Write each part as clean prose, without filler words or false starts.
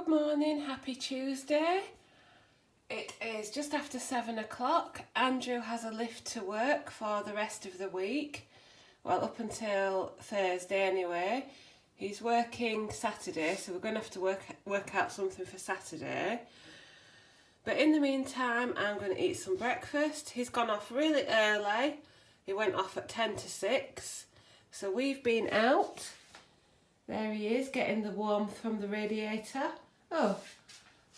Good morning, happy Tuesday. It is just after 7 o'clock. Andrew has a lift to work for the rest of the week. Well, up until Thursday anyway. He's working Saturday, so we're going to have to work out something for Saturday. But in the meantime, I'm going to eat some breakfast. He's gone off really early. He went off at 10 to 6. So we've been out. There he is, getting the warmth from the radiator. Oh,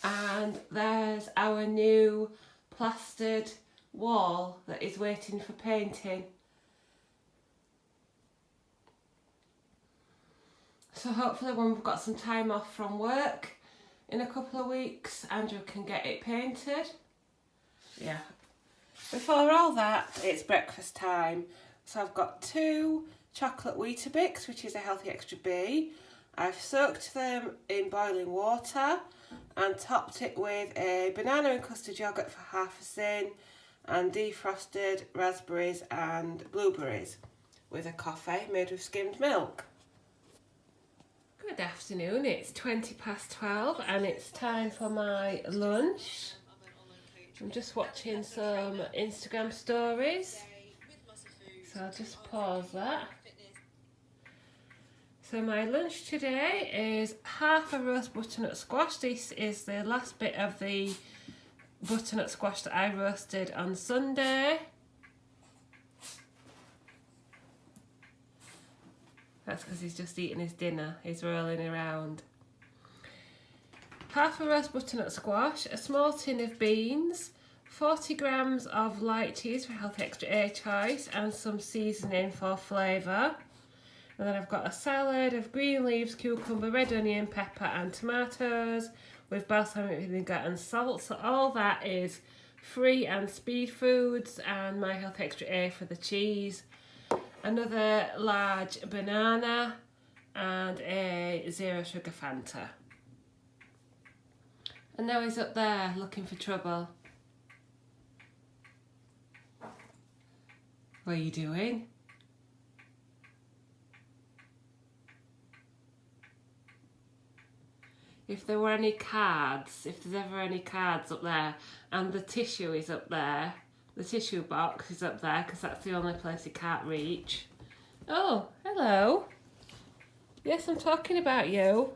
and there's our new plastered wall that is waiting for painting. So hopefully when we've got some time off from work in a couple of weeks, Andrew can get it painted. Yeah. Before all that, it's breakfast time. So I've got 2 chocolate Weetabix, which is a healthy extra B. I've soaked them in boiling water and topped it with a banana and custard yoghurt for half a sin and defrosted raspberries and blueberries with a coffee made with skimmed milk. Good afternoon, it's 20 past 12 and it's time for my lunch. I'm just watching some Instagram stories, so I'll just pause that. So my lunch today is half a roast butternut squash. This is the last bit of the butternut squash that I roasted on Sunday. That's because he's just eating his dinner. He's rolling around. Half a roast butternut squash, a small tin of beans, 40 grams of light cheese for healthy extra A choice, and some seasoning for flavour. And then I've got a salad of green leaves, cucumber, red onion, pepper and tomatoes with balsamic vinegar and salt. So all that is free and speed foods, and my health extra A for the cheese. Another large banana and a 0 sugar Fanta. And now he's up there looking for trouble. What are you doing? If there were any cards, if there's ever any cards up there, and the tissue is up there, the tissue box is up there because that's the only place he can't reach. Oh, hello. Yes, I'm talking about you.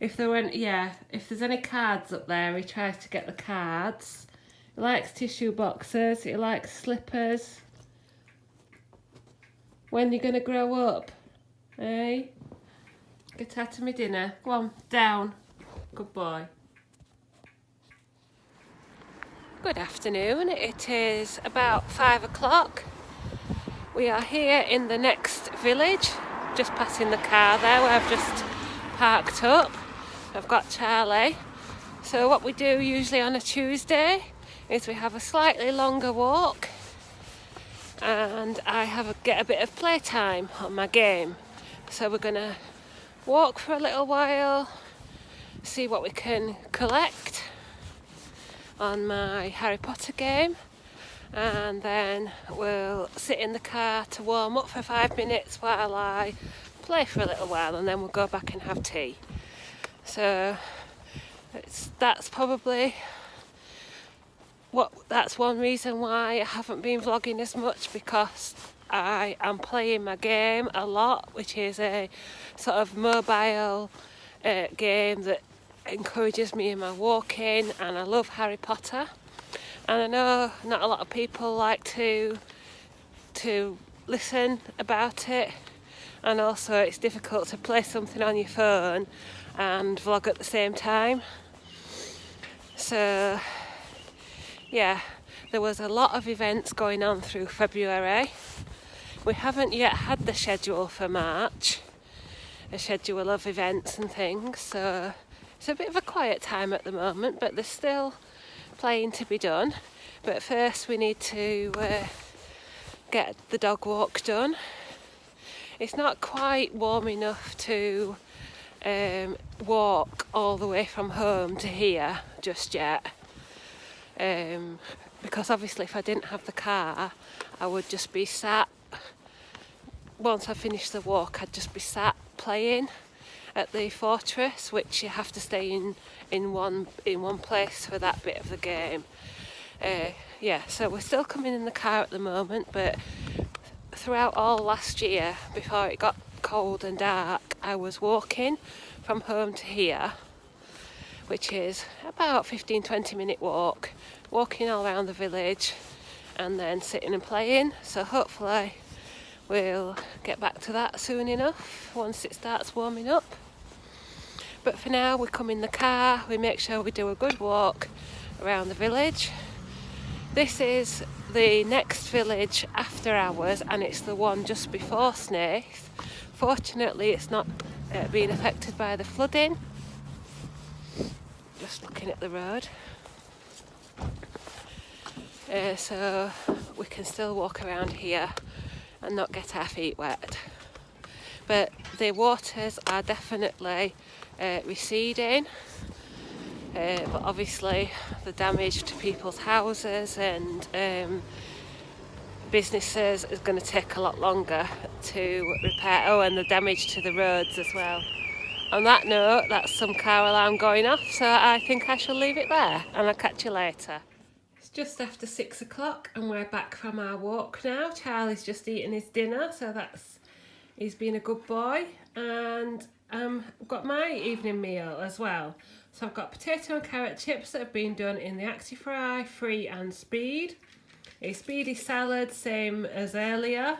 If there were any, if there's any cards up there, he tries to get the cards. He likes tissue boxes, he likes slippers. When are you going to grow up? Eh? Get out of my dinner. Go on, down. Good boy. Good afternoon. It is about 5 o'clock. We are here in the next village. Just passing the car there where I've just parked up. I've got Charlie. So what we do usually on a Tuesday is we have a slightly longer walk and I get a bit of playtime on my game. So we're going to walk for a little while, see what we can collect on my Harry Potter game, and then we'll sit in the car to warm up for 5 minutes while I play for a little while, and then we'll go back and have tea. So that's probably that's one reason why I haven't been vlogging as much, because I am playing my game a lot, which is a sort of mobile game that encourages me in my walking, and I love Harry Potter. And I know not a lot of people like to listen about it, and also it's difficult to play something on your phone and vlog at the same time. So yeah, there was a lot of events going on through February. We haven't yet had the schedule for March, a schedule of events and things, so it's a bit of a quiet time at the moment, but there's still playing to be done. But first we need to get the dog walk done. It's not quite warm enough to walk all the way from home to here just yet, because obviously if I didn't have the car I would just be sat. Once I finished the walk I'd just be sat playing, at the fortress, which you have to stay in one place for that bit of the game. Yeah, so we're still coming in the car at the moment, but throughout all last year, before it got cold and dark, I was walking from home to here, which is about 15-20 minute walking all around the village and then sitting and playing. So hopefully we'll get back to that soon enough once it starts warming up. But for now, we come in the car, we make sure we do a good walk around the village. This is the next village after ours, and it's the one just before Snaith. Fortunately, it's not being affected by the flooding. Just looking at the road. So we can still walk around here and not get our feet wet. But the waters are definitely receding. But obviously the damage to people's houses and businesses is going to take a lot longer to repair. Oh, and the damage to the roads as well. On that note, that's some car alarm going off, so I think I shall leave it there, and I'll catch you later. It's just after 6 o'clock and we're back from our walk now. Charlie's just eating his dinner, so he's been a good boy, and I've got my evening meal as well. So I've got potato and carrot chips that have been done in the Actifry, Free and Speed. A speedy salad, same as earlier,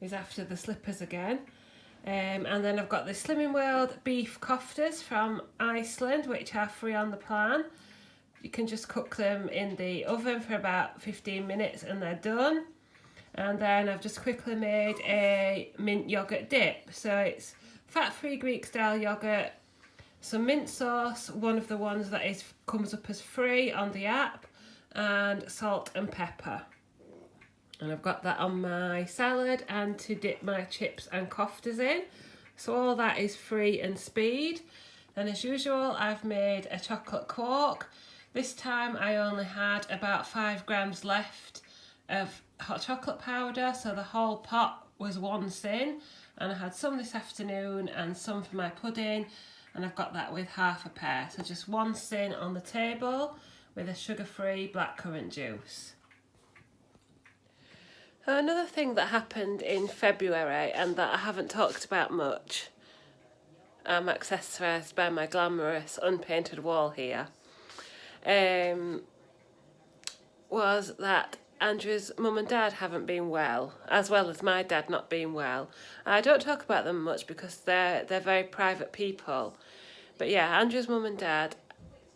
is after the slippers again. And then I've got the Slimming World beef koftas from Iceland, which are free on the plan. You can just cook them in the oven for about 15 minutes and they're done. And then I've just quickly made a mint yoghurt dip. So it's fat-free Greek-style yoghurt, some mint sauce, one of the ones that comes up as free on the app, and salt and pepper. And I've got that on my salad and to dip my chips and koftas in. So all that is Free and Speed. And as usual, I've made a chocolate quark. This time I only had about 5 grams left of hot chocolate powder, so the whole pot was one sin. And I had some this afternoon and some for my pudding, and I've got that with half a pair. So just one sin on the table with a sugar-free blackcurrant juice. Another thing that happened in February and that I haven't talked about much, I'm accessorised by my glamorous unpainted wall here, was that Andrew's mum and dad haven't been well as my dad not being well. I don't talk about them much because they're very private people. But yeah, Andrew's mum and dad.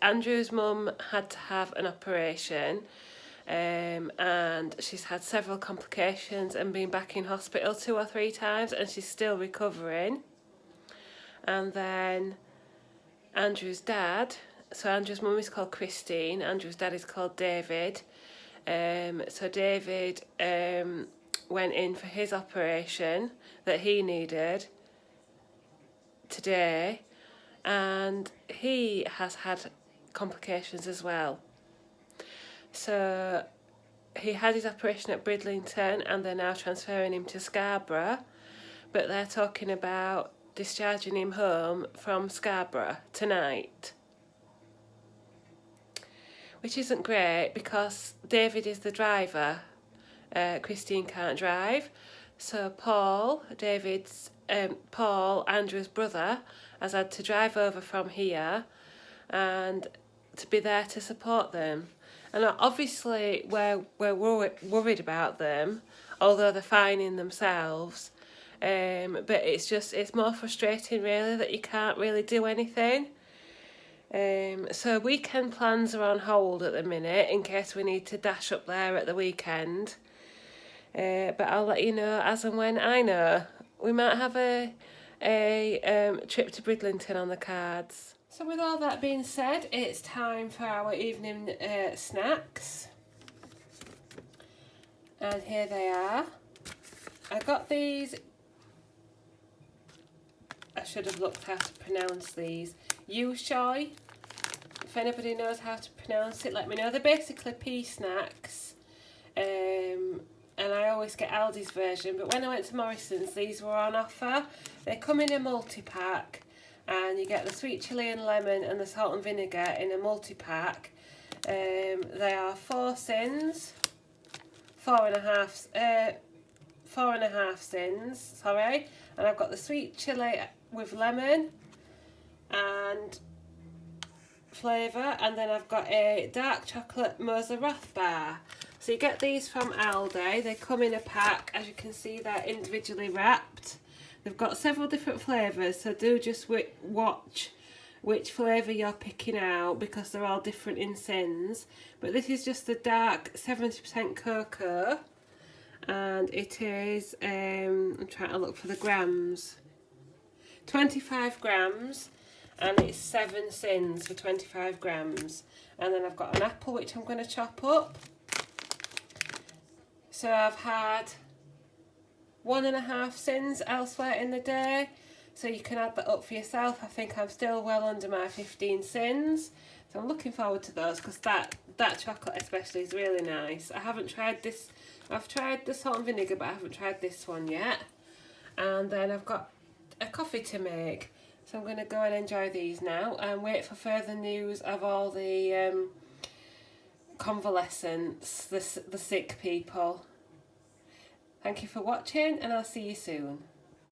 Andrew's mum had to have an operation, and she's had several complications and been back in hospital 2 or 3 times, and she's still recovering. And then Andrew's dad, so Andrew's mum is called Christine, Andrew's dad is called David. So David went in for his operation that he needed today, and he has had complications as well. So he had his operation at Bridlington and they're now transferring him to Scarborough, but they're talking about discharging him home from Scarborough tonight, which isn't great because David is the driver. Christine can't drive, so Paul, Andrew's brother, has had to drive over from here and to be there to support them. And obviously we're worried about them, although they're fine in themselves. But it's more frustrating really that you can't really do anything. So weekend plans are on hold at the minute in case we need to dash up there at the weekend. But I'll let you know as and when I know. We might have a trip to Bridlington on the cards. So with all that being said, it's time for our evening snacks. And here they are. I got these, I should have looked how to pronounce these. Yushoy. If anybody knows how to pronounce it, let me know. They're basically pea snacks. And and I always get Aldi's version, but when I went to Morrison's these were on offer. They come in a multi-pack, and you get the sweet chilli and lemon and the salt and vinegar in a multi-pack. They are 4 sins, 4.5 sins, sorry, and I've got the sweet chilli with lemon and flavour, and then I've got a dark chocolate Moser Roth bar. So you get these from Aldi. They come in a pack. As you can see, they're individually wrapped. They've got several different flavours, so do just watch which flavour you're picking out, because they're all different in sins. But this is just the dark 70% cocoa, and it is, I'm trying to look for the grams, 25 grams, and it's 7 sins for 25 grams. And then I've got an apple which I'm going to chop up. So I've had 1.5 sins elsewhere in the day, so you can add that up for yourself. I think I'm still well under my 15 sins, so I'm looking forward to those, because that chocolate especially is really nice. I haven't tried this. I've tried the salt and vinegar, but I haven't tried this one yet. And then I've got a coffee to make, so I'm going to go and enjoy these now and wait for further news of all the convalescents, the sick people. Thank you for watching, and I'll see you soon.